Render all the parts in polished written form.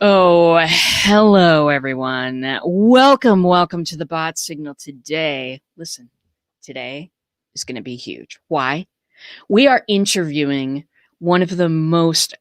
Oh, hello, everyone. Welcome to the Bot Signal today. Listen, today is going to be huge. Why? We are interviewing one of the most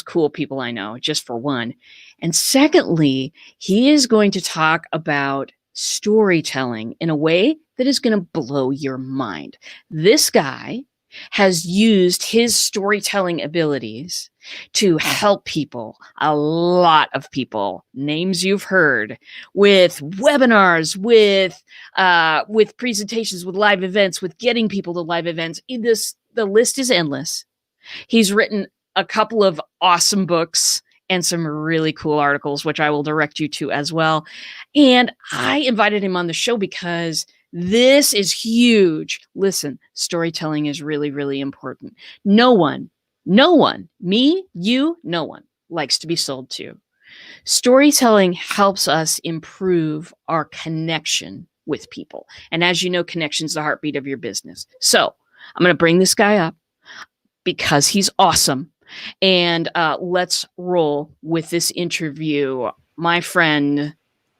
cool people I know, just for one. And secondly, he is going to talk about storytelling in a way that is going to blow your mind. This guy has used his storytelling abilities to help people, a lot of people, names you've heard, with webinars, with presentations, with live events, with getting people to live events. The list is endless. He's written a couple of awesome books and some really cool articles, which I will direct you to as well. And I invited him on the show because this is huge. Listen, storytelling is really, really important. No one, me, you, no one likes to be sold to. Storytelling helps us improve our connection with people. And as you know, connection's the heartbeat of your business. So I'm going to bring this guy up because he's awesome. And let's roll with this interview. My friend,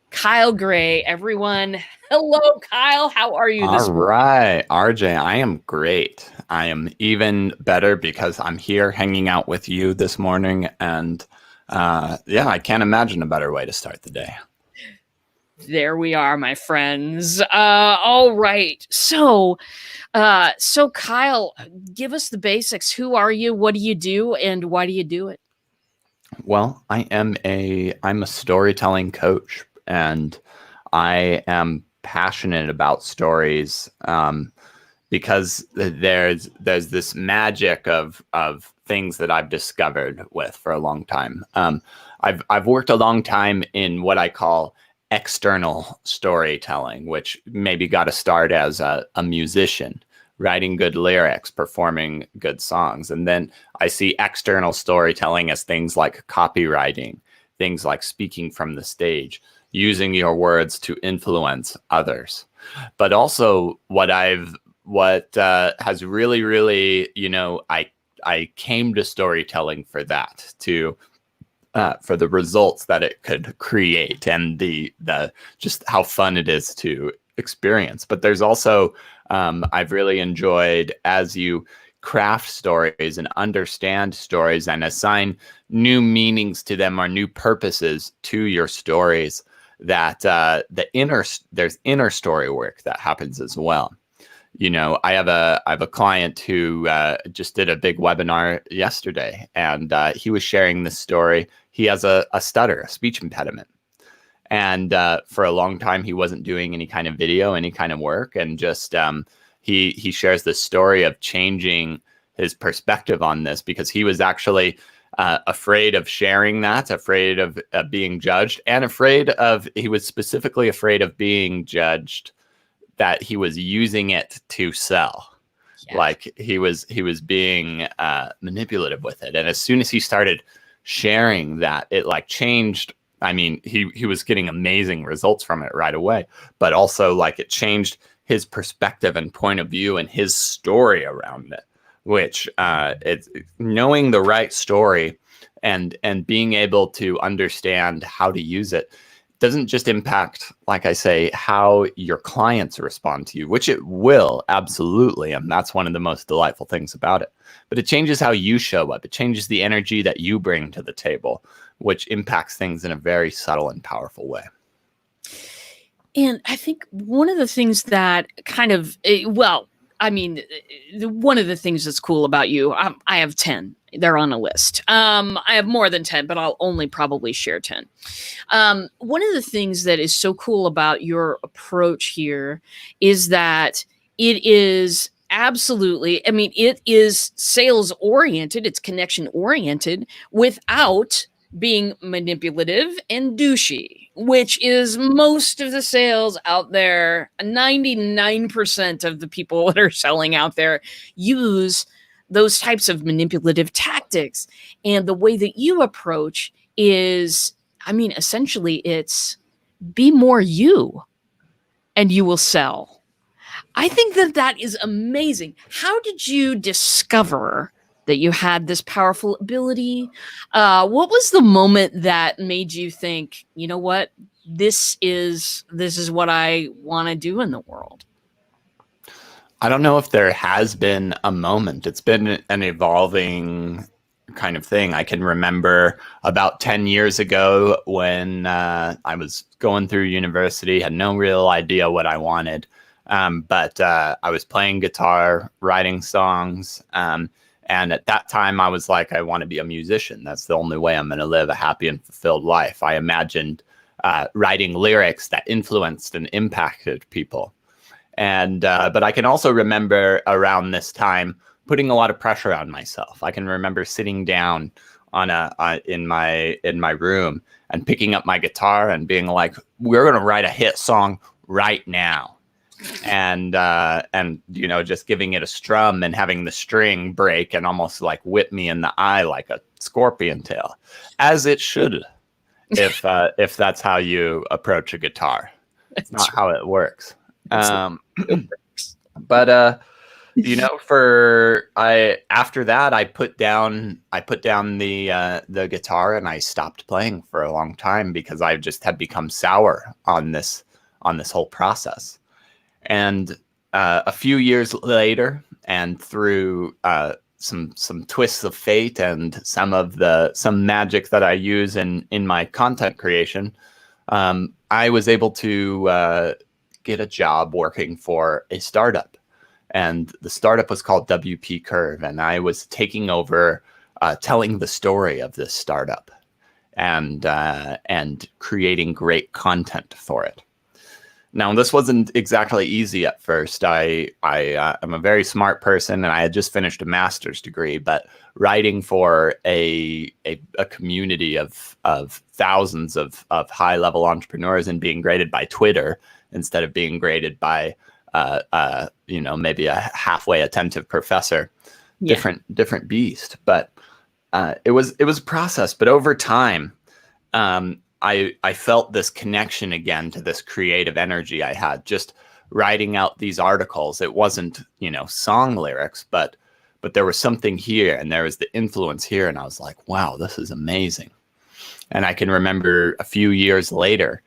Kyle Gray, everyone. Hello, Kyle. How are you this morning? All right, RJ, I am great. I am even better because I'm here hanging out with you this morning. And I can't imagine a better way to start the day. There we are, my friends. All right. So Kyle, give us the basics. Who are you? What do you do? And why do you do it? Well, I'm a storytelling coach, and I am passionate about stories because there's this magic of things that I've discovered with for a long time. I've worked a long time in what I call external storytelling, which maybe got a start as a musician, writing good lyrics, performing good songs. And then I see external storytelling as things like copywriting, things like speaking from the stage, using your words to influence others. But also what has really, I came to storytelling for that, for the results that it could create and the just how fun it is to experience. But there's also, I've really enjoyed, as you craft stories and understand stories and assign new meanings to them or new purposes to your stories, that there's inner story work that happens as well. I have a client who just did a big webinar yesterday, and he was sharing this story. He has a stutter, a speech impediment. And for a long time, he wasn't doing any kind of video, any kind of work. And just he shares the story of changing his perspective on this, because he was actually afraid of sharing that, afraid of being judged, and he was specifically afraid of being judged that he was using it to sell. Yeah. Like he was being manipulative with it. And as soon as he started sharing that, it changed. I mean, he was getting amazing results from it right away, but also it changed his perspective and point of view and his story around it, which it's knowing the right story and being able to understand how to use it doesn't just impact, like I say, how your clients respond to you, which it will, absolutely. And that's one of the most delightful things about it. But it changes how you show up. It changes the energy that you bring to the table, which impacts things in a very subtle and powerful way. And I think one of the things that one of the things that's cool about you, I have 10. They're on a list. I have more than 10, but I'll only probably share 10. One of the things that is so cool about your approach here is that it is absolutely, it is sales oriented, it's connection oriented without being manipulative and douchey, which is most of the sales out there. 99% of the people that are selling out there use those types of manipulative tactics. And the way that you approach is, I mean, essentially it's be more you and you will sell. I think that that is amazing. How did you discover that you had this powerful ability? What was the moment that made you think, you know what, this is what I want to do in the world? I don't know if there has been a moment. It's been an evolving kind of thing. I can remember about 10 years ago when I was going through university, had no real idea what I wanted. But I was playing guitar, writing songs. And at that time, I was like, I want to be a musician. That's the only way I'm going to live a happy and fulfilled life. I imagined writing lyrics that influenced and impacted people. And but I can also remember around this time putting a lot of pressure on myself. I can remember sitting down in my room and picking up my guitar and being like, "We're going to write a hit song right now," and you know, just giving it a strum and having the string break and almost like whip me in the eye like a scorpion tail, as it should, if that's how you approach a guitar. It's not how it works. But you know, after that, I put down the guitar and I stopped playing for a long time because I just had become sour on this whole process. And a few years later, and through some twists of fate and some magic that I use in my content creation, I was able to get a job working for a startup. And the startup was called WP Curve, and I was taking over telling the story of this startup and creating great content for it. Now, this wasn't exactly easy at first. I am a very smart person, and I had just finished a master's degree, but writing for a community of thousands of high-level entrepreneurs and being graded by Twitter instead of being graded by you know, maybe a halfway attentive professor, different beast. But it was a process. But over time, I felt this connection again to this creative energy I had just writing out these articles. It wasn't, you know, song lyrics, but there was something here and there was the influence here. And I was like, wow, this is amazing. And I can remember a few years later,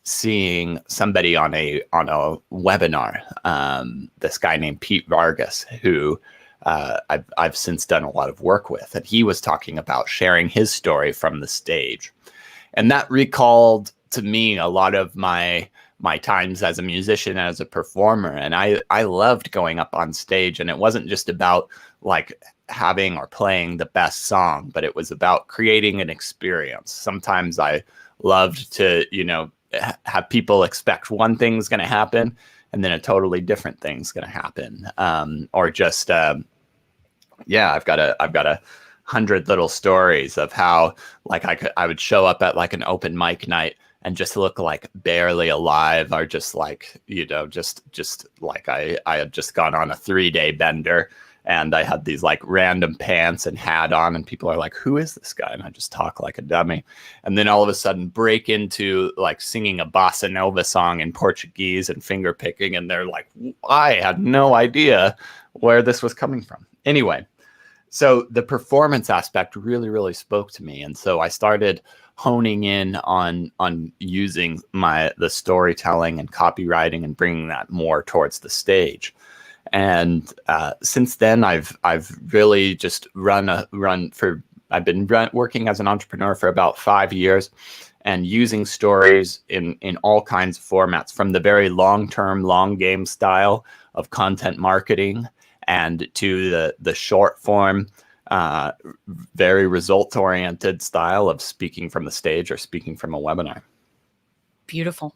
seeing somebody on a webinar, this guy named Pete Vargas, who I've since done a lot of work with, and he was talking about sharing his story from the stage, and that recalled to me a lot of my times as a musician, as a performer, and I loved going up on stage, and it wasn't just about like having or playing the best song, but it was about creating an experience. Sometimes I loved to, you know, have people expect one thing's going to happen and then a totally different thing's going to happen. Or just, yeah, I've got 100 little stories of how like I would show up at like an open mic night and just look like barely alive, or just like, you know, just like I had just gone on a 3-day bender. And I had these like random pants and hat on, and people are like, who is this guy? And I just talk like a dummy. And then all of a sudden break into like singing a bossa nova song in Portuguese and finger picking. And they're like, I had no idea where this was coming from. Anyway, so the performance aspect really, really spoke to me. And so I started honing in on using the storytelling and copywriting and bringing that more towards the stage. And since then, I've really just I've been working as an entrepreneur for about 5 years, and using stories in all kinds of formats, from the very long-term, long game style of content marketing, and to the short form, very results-oriented style of speaking from the stage or speaking from a webinar. Beautiful.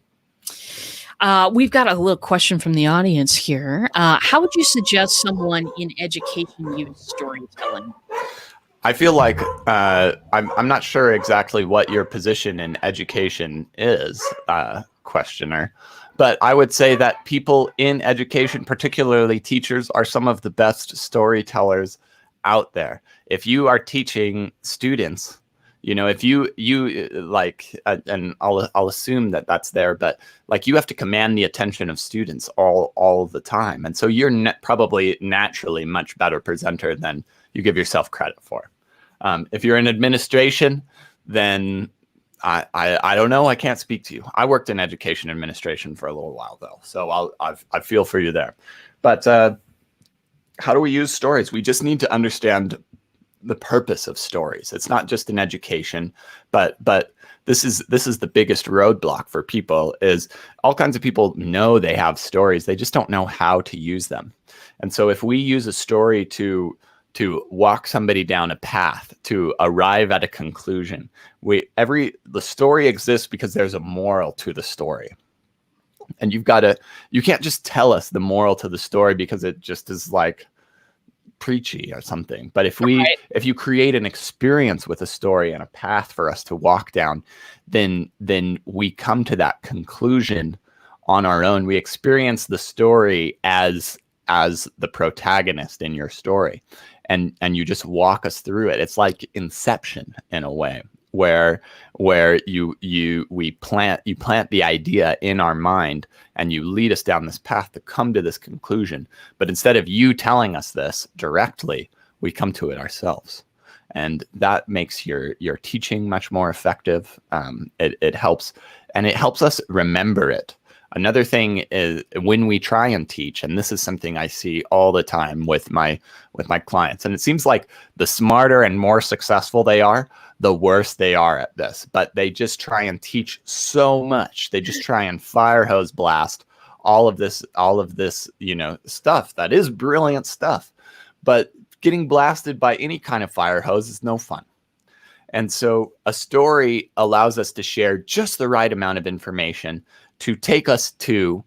We've got a little question from the audience here. How would you suggest someone in education use storytelling? I feel like I'm not sure exactly what your position in education is, questioner, but I would say that people in education, particularly teachers, are some of the best storytellers out there. If you are teaching students, if you like, and I'll assume that that's there, but like you have to command the attention of students all the time, and so you're probably naturally much better presenter than you give yourself credit for. If you're in administration, then I don't know. I can't speak to you. I worked in education administration for a little while though, so I feel for you there. But how do we use stories? We just need to understand the purpose of stories. It's not just in education, but this is the biggest roadblock for people. Is all kinds of people know they have stories, they just don't know how to use them. And so if we use a story to walk somebody down a path, to arrive at a conclusion, the story exists because there's a moral to the story. And you can't just tell us the moral to the story because it just is like preachy or something. But if you create an experience with a story and a path for us to walk down, then we come to that conclusion on our own. We experience the story as the protagonist in your story, and you just walk us through it. It's like Inception in a way, where you plant the idea in our mind and you lead us down this path to come to this conclusion. But instead of you telling us this directly, we come to it ourselves. And that makes your teaching much more effective. It helps us remember it. Another thing is when we try and teach, and this is something I see all the time with my clients, and it seems like the smarter and more successful they are, the worse they are at this. But they just try and teach so much. They just try and fire hose blast all of this, stuff that is brilliant stuff. But getting blasted by any kind of fire hose is no fun. And so a story allows us to share just the right amount of information to take us to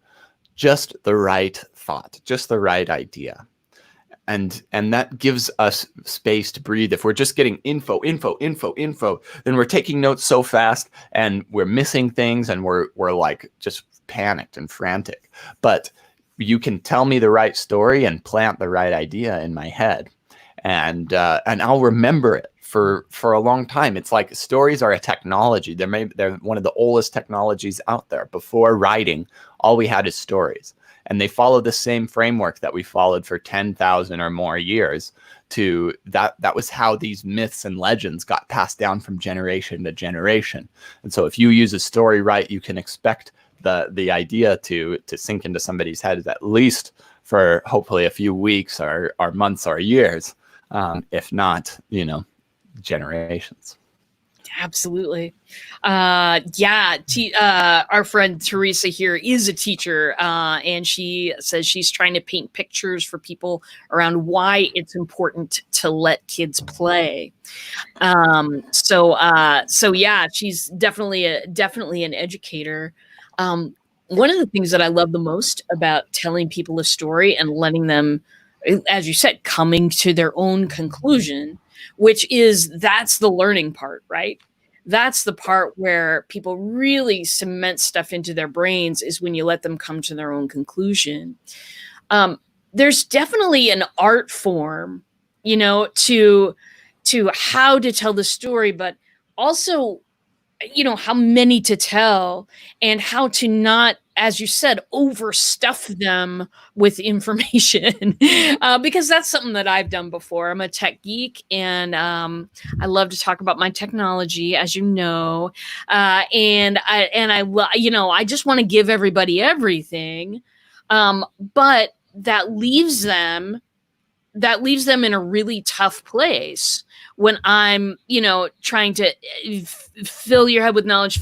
just the right thought, just the right idea. And that gives us space to breathe. If we're just getting info, then we're taking notes so fast and we're missing things and we're like just panicked and frantic. But you can tell me the right story and plant the right idea in my head, and I'll remember it for a long time. It's like stories are a technology. They're one of the oldest technologies out there. Before writing, all we had is stories. And they follow the same framework that we followed for 10,000 or more years. That was how these myths and legends got passed down from generation to generation. And so if you use a story right, you can expect the idea to sink into somebody's head at least for hopefully a few weeks or months or years, if not, generations. Absolutely. Our friend Teresa here is a teacher, and she says she's trying to paint pictures for people around why it's important to let kids play. So yeah, she's definitely an educator. One of the things that I love the most about telling people a story and letting them, as you said, coming to their own conclusion, that's the learning part, right? That's the part where people really cement stuff into their brains, is when you let them come to their own conclusion. There's definitely an art form, to how to tell the story, but also, how many to tell and how to not, as you said, overstuff them with information, because that's something that I've done before. I'm a tech geek, and I love to talk about my technology, as you know, and I just want to give everybody everything, but that leaves them in a really tough place when I'm, trying to fill your head with knowledge.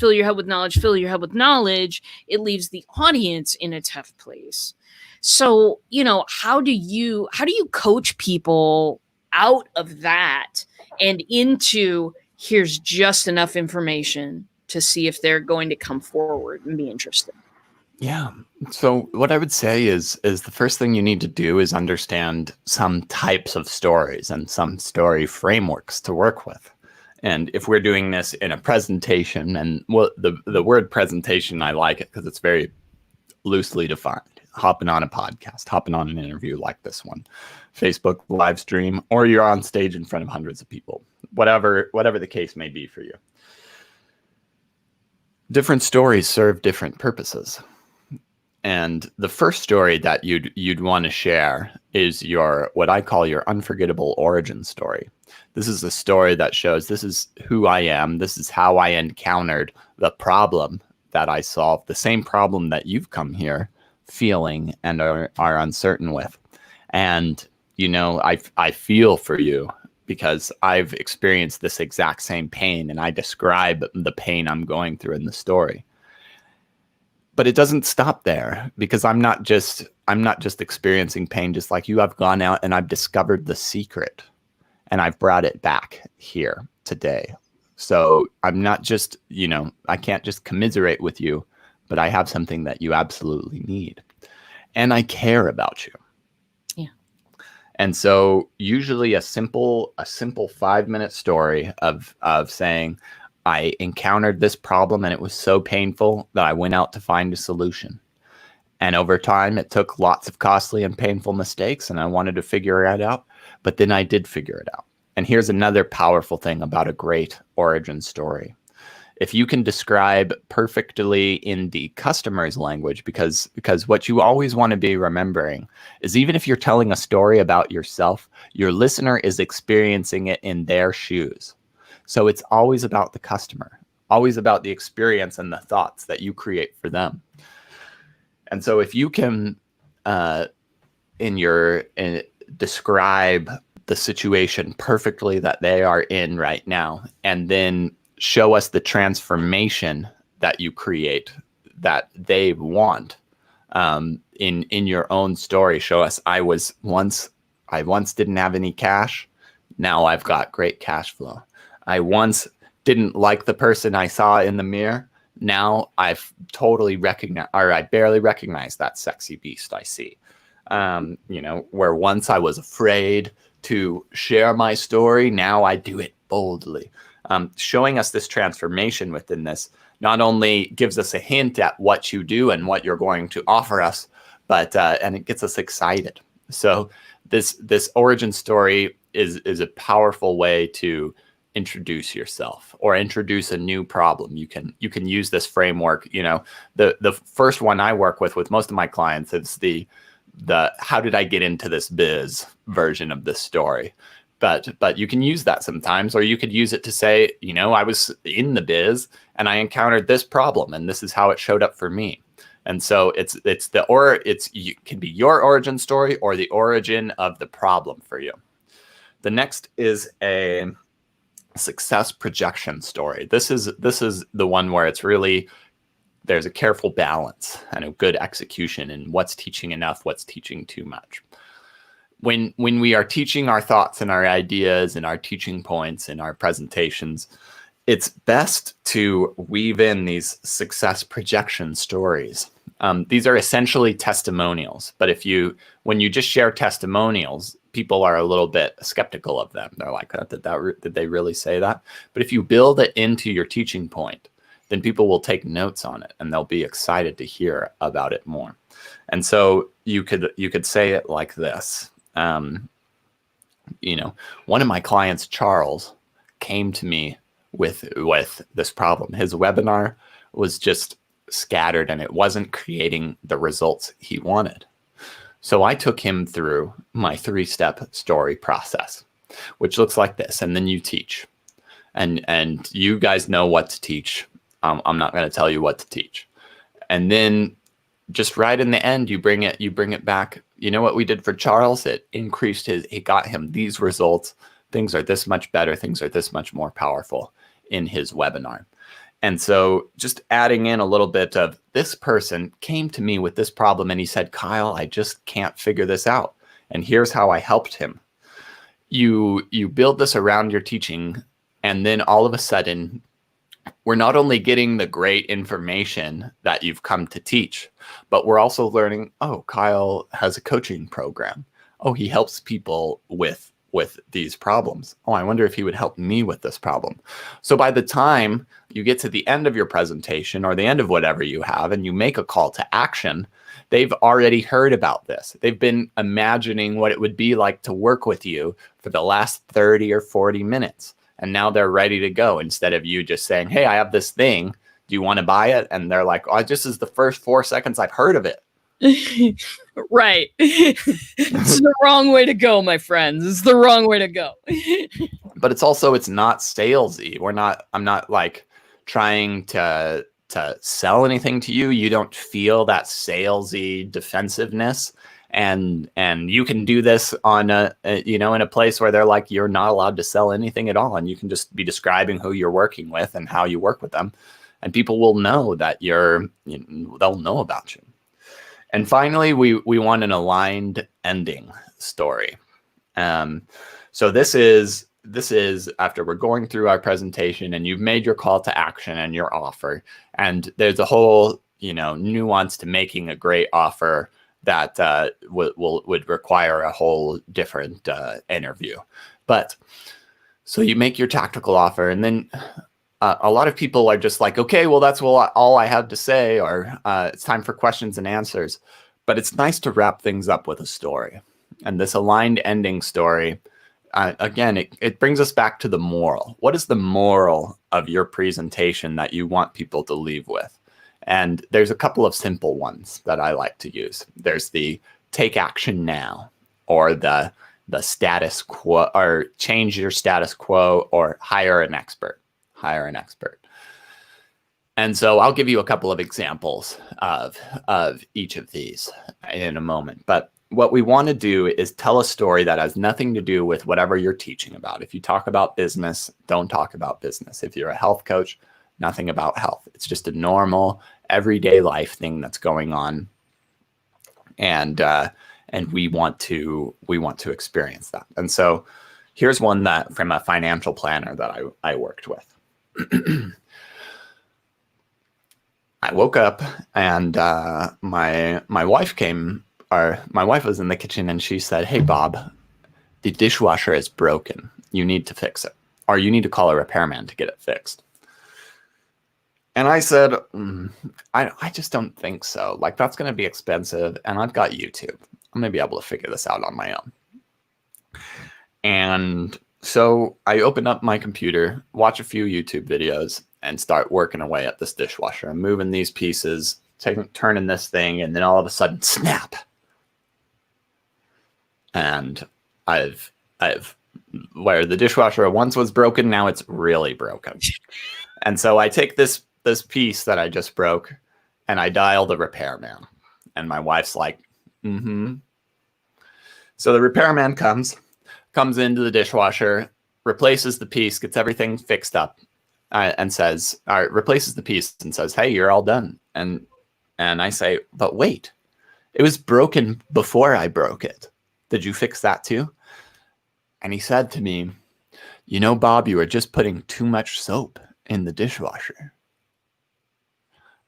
It leaves the audience in a tough place. So, how do you coach people out of that and into, here's just enough information to see if they're going to come forward and be interested? Yeah. So what I would say is the first thing you need to do is understand some types of stories and some story frameworks to work with. And if we're doing this in a presentation, and the word presentation, I like it because it's very loosely defined. Hopping on a podcast, hopping on an interview like this one, Facebook live stream, or you're on stage in front of hundreds of people, whatever the case may be for you. Different stories serve different purposes. And the first story that you'd want to share is what I call your unforgettable origin story. This is a story that shows this is who I am. This is how I encountered the problem that I solved, the same problem that you've come here feeling and are uncertain with. And, I feel for you because I've experienced this exact same pain, and I describe the pain I'm going through in the story. But it doesn't stop there, because I'm not just experiencing pain just like you. I've gone out and I've discovered the secret, and I've brought it back here today. So I'm not just, I can't just commiserate with you, but I have something that you absolutely need. And I care about you. Yeah. And so usually a simple 5-minute story of saying, I encountered this problem and it was so painful that I went out to find a solution. And over time, it took lots of costly and painful mistakes, and I wanted to figure it out, but then I did figure it out. And here's another powerful thing about a great origin story. If you can describe perfectly in the customer's language, because what you always want to be remembering is, even if you're telling a story about yourself, your listener is experiencing it in their shoes. So it's always about the customer, always about the experience and the thoughts that you create for them. And so if you can, describe the situation perfectly that they are in right now, and then show us the transformation that you create that they want, in your own story. Show us, I once didn't have any cash. Now I've got great cash flow. I once didn't like the person I saw in the mirror. Now I've totally recognized, or I barely recognize that sexy beast I see. Where once I was afraid to share my story, now I do it boldly. Showing us this transformation within this not only gives us a hint at what you do and what you're going to offer us, but and it gets us excited. So this origin story is a powerful way to introduce yourself or introduce a new problem. You can use this framework. The first one I work with most of my clients is the how did I get into this biz version of this story. But you can use that sometimes, or you could use it to say, I was in the biz and I encountered this problem, and this is how it showed up for me. And so it can be your origin story or the origin of the problem for you. The next is a success projection story. This is the one where it's really, there's a careful balance and a good execution in what's teaching enough, what's teaching too much. When we are teaching our thoughts and our ideas and our teaching points in our presentations, it's best to weave in these success projection stories. These are essentially testimonials, but when you just share testimonials, people are a little bit skeptical of them. They're like, did they really say that? But if you build it into your teaching point, then people will take notes on it and they'll be excited to hear about it more. And so you could say it like this. One of my clients, Charles, came to me with this problem. His webinar was just scattered and it wasn't creating the results he wanted. So I took him through my 3-step story process, which looks like this. And then you teach, and you guys know what to teach. I'm not going to tell you what to teach. And then just right in the end, you bring it back. You know what we did for Charles? It got him these results. Things are this much better. Things are this much more powerful in his webinar. And so just adding in a little bit of, this person came to me with this problem and he said, Kyle, I just can't figure this out. And here's how I helped him. You build this around your teaching, and then all of a sudden, we're not only getting the great information that you've come to teach, but we're also learning, oh, Kyle has a coaching program. Oh, he helps people with with these problems. Oh, I wonder if he would help me with this problem. So by the time you get to the end of your presentation or the end of whatever you have and you make a call to action, they've already heard about this. They've been imagining what it would be like to work with you for the last 30 or 40 minutes. And now they're ready to go, instead of you just saying, hey, I have this thing. Do you want to buy it? And they're like, oh, this is the first 4 seconds I've heard of it. Right. It's the wrong way to go, my friends. It's the wrong way to go. But it's not salesy. I'm not like trying to sell anything to you. You don't feel that salesy defensiveness. And you can do this on in a place where they're like, you're not allowed to sell anything at all. And you can just be describing who you're working with and how you work with them. And people will know that they'll know about you. And finally, we want an aligned ending story. So this is after we're going through our presentation and you've made your call to action and your offer, and there's a whole nuance to making a great offer that would require a whole different interview. But so you make your tactical offer, and then a lot of people are just like, okay, well, that's all I had to say, or it's time for questions and answers. But it's nice to wrap things up with a story. And this aligned ending story, again, it brings us back to the moral. What is the moral of your presentation that you want people to leave with? And there's a couple of simple ones that I like to use. There's the take action now, or the status quo, or change your status quo, or hire an expert. And so I'll give you a couple of examples of each of these in a moment. But what we want to do is tell a story that has nothing to do with whatever you're teaching about. If you talk about business, don't talk about business. If you're a health coach, nothing about health. It's just a normal, everyday life thing that's going on. And we want to experience that. And so here's one that from a financial planner that I worked with. I woke up and my wife came, or my wife was in the kitchen, and she said, hey, Bob, the dishwasher is broken. You need to fix it, or you need to call a repairman to get it fixed. And I said, I just don't think so. Like, that's going to be expensive, and I've got YouTube. I'm going to be able to figure this out on my own. And so I open up my computer, watch a few YouTube videos, and start working away at this dishwasher. I'm moving these pieces, turning this thing, and then all of a sudden, snap. And I've where the dishwasher once was broken, now it's really broken. And so I take this piece that I just broke, and I dial the repairman. And my wife's like, mm-hmm. So the repairman comes into the dishwasher, replaces the piece, gets everything fixed up, and says, replaces the piece and says, hey, you're all done. And I say, but wait, it was broken before I broke it. Did you fix that too? And he said to me, Bob, you are just putting too much soap in the dishwasher.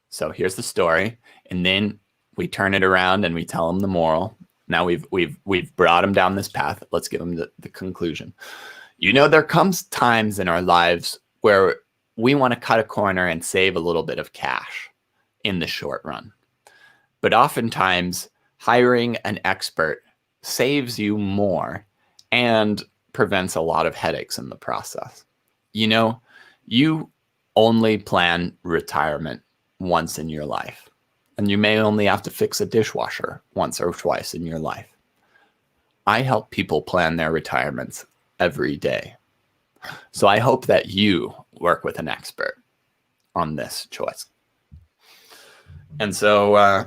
So here's the story. And then we turn it around and we tell him the moral. Now we've brought him down this path. Let's give him the conclusion. There comes times in our lives where we want to cut a corner and save a little bit of cash in the short run. But oftentimes, hiring an expert saves you more and prevents a lot of headaches in the process. You only plan retirement once in your life, and you may only have to fix a dishwasher once or twice in your life. I help people plan their retirements every day. So I hope that you work with an expert on this choice. And so,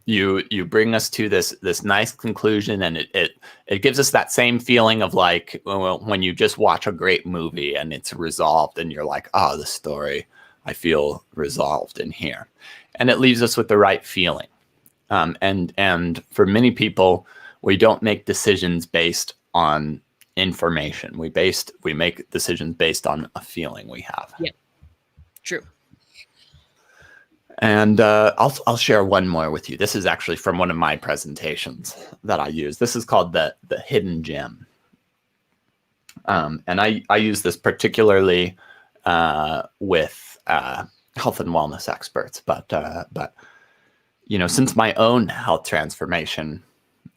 you bring us to this nice conclusion, and it gives us that same feeling of like when you just watch a great movie and it's resolved, and you're like, oh, the story, I feel resolved in here, and it leaves us with the right feeling. And for many people, we don't make decisions based on information. We make decisions based on a feeling we have. Yeah, true. And I'll share one more with you. This is actually from one of my presentations that I use. This is called the hidden gem. And I use this particularly with health and wellness experts. But since my own health transformation,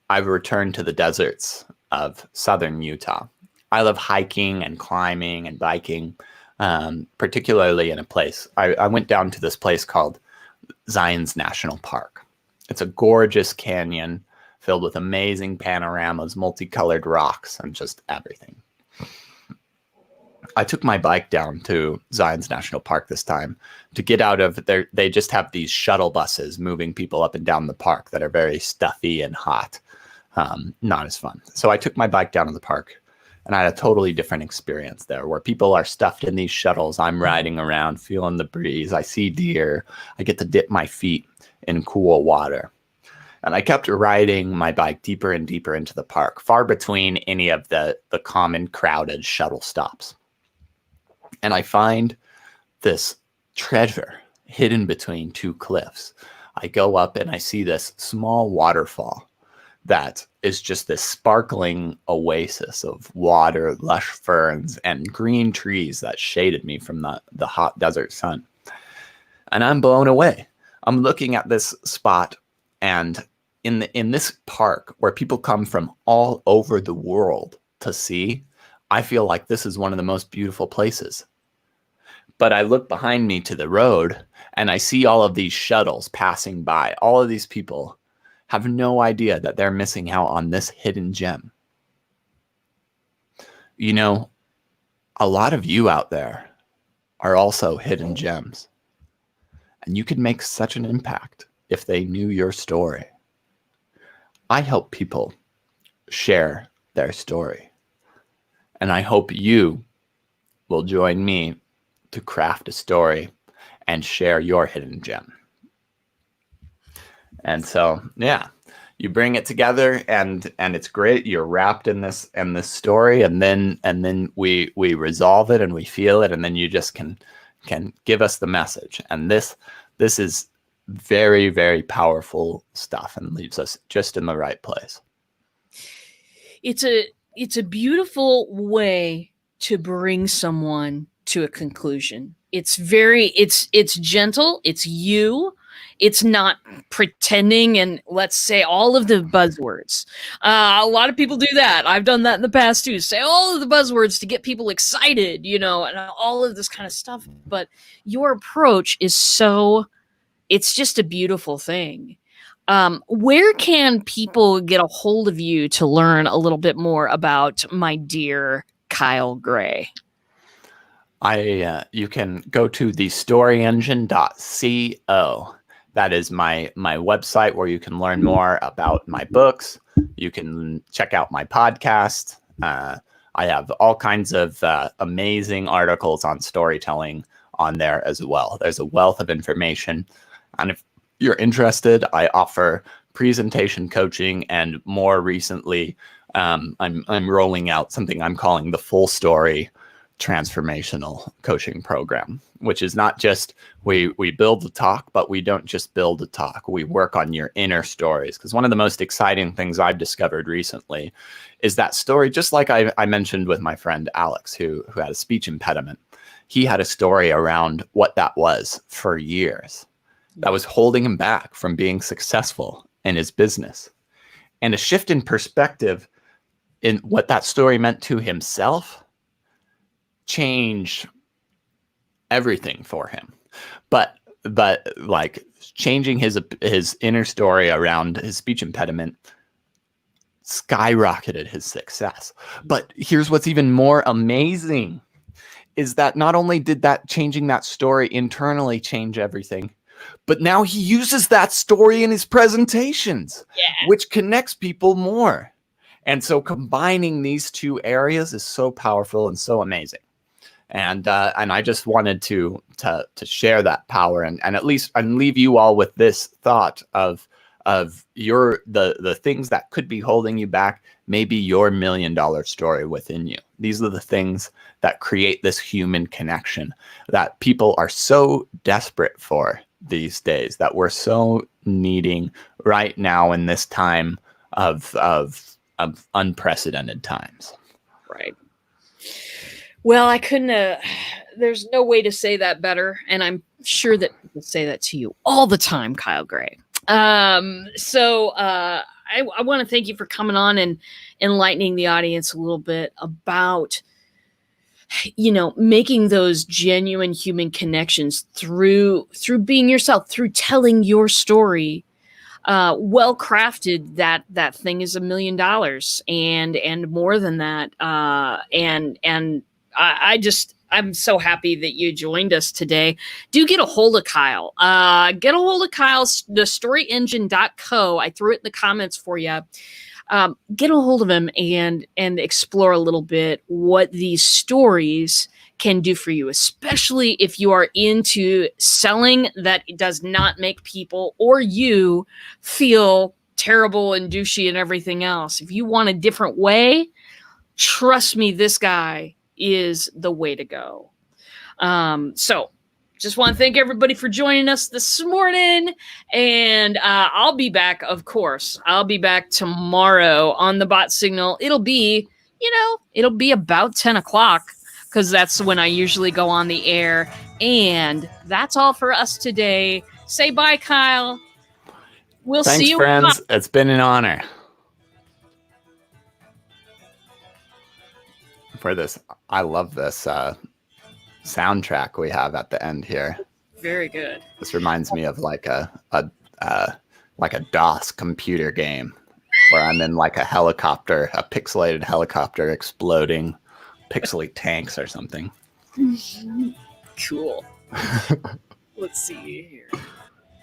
I've returned to the deserts of southern Utah. I love hiking and climbing and biking, particularly in a place. I went down to this place called Zions National Park. It's a gorgeous canyon filled with amazing panoramas, multicolored rocks, and just everything. I took my bike down to Zions National Park this time to get out of there. They just have these shuttle buses moving people up and down the park that are very stuffy and hot. Not as fun. So I took my bike down to the park, and I had a totally different experience there where people are stuffed in these shuttles. I'm riding around, feeling the breeze. I see deer. I get to dip my feet in cool water. And I kept riding my bike deeper and deeper into the park, far between any of the common crowded shuttle stops. And I find this treasure hidden between two cliffs. I go up and I see this small waterfall that is just this sparkling oasis of water, lush ferns, and green trees that shaded me from the hot desert sun. And I'm blown away. I'm looking at this spot, and in this park where people come from all over the world to see, I feel like this is one of the most beautiful places. But I look behind me to the road, and I see all of these shuttles passing by. All of these people have no idea that they're missing out on this hidden gem. A lot of you out there are also hidden gems. And you could make such an impact if they knew your story. I help people share their story. And I hope you will join me to craft a story and share your hidden gem. And so, yeah, you bring it together, and it's great. You're wrapped in this story, and then we resolve it and we feel it, and then you just can give us the message. And this is very, very powerful stuff, and leaves us just in the right place. It's a beautiful way to bring someone to a conclusion. It's gentle. It's you. It's not pretending and let's say all of the buzzwords. A lot of people do that. I've done that in the past too. Say all of the buzzwords to get people excited, and all of this kind of stuff. But your approach is it's just a beautiful thing. Where can people get a hold of you to learn a little bit more about my dear Kyle Gray? You can go to thestoryengine.co. That is my website where you can learn more about my books. You can check out my podcast. I have all kinds of amazing articles on storytelling on there as well. There's a wealth of information. And if you're interested, I offer presentation coaching, and more recently, I'm rolling out something I'm calling the Full Story Transformational Coaching Program, which is not just we build the talk, but we don't just build the talk. We work on your inner stories, because one of the most exciting things I've discovered recently is that story, just like I mentioned with my friend Alex, who had a speech impediment. He had a story around what that was for years that was holding him back from being successful in his business. And a shift in perspective in what that story meant to himself changed everything for him. But like changing his inner story around his speech impediment skyrocketed his success. But here's what's even more amazing is that not only did that changing that story internally change everything, but now he uses that story in his presentations, which connects people more. And so combining these two areas is so powerful and so amazing. And I just wanted to share that power and at least leave you all with this thought of the things that could be holding you back, maybe your $1 million story within you. These are the things that create this human connection that people are so desperate for these days that we're so needing right now in this time of unprecedented times. Right. Well, I couldn't. There's no way to say that better, and I'm sure that people say that to you all the time, Kyle Gray. I want to thank you for coming on and enlightening the audience a little bit about, making those genuine human connections through being yourself, through telling your story. Well crafted, that thing is $1 million and more than that. I'm so happy that you joined us today. Do get a hold of Kyle. Get a hold of Kyle's the storyengine.co. I threw it in the comments for you. Get a hold of him and explore a little bit what these stories can do for you, especially if you are into selling that does not make people or you feel terrible and douchey and everything else. If you want a different way, trust me, this guy is the way to go. So just want to thank everybody for joining us this morning. And I'll be back, of course. I'll be back tomorrow on the Bot Signal. It'll be about 10 o'clock because that's when I usually go on the air. And that's all for us today. Say bye, Kyle. We'll see you. Thanks, friends. It's been an honor. For this, I love this soundtrack we have at the end here. Very good. This reminds me of like a DOS computer game where I'm in like a helicopter, a pixelated helicopter exploding pixely tanks or something. Cool. Let's see here.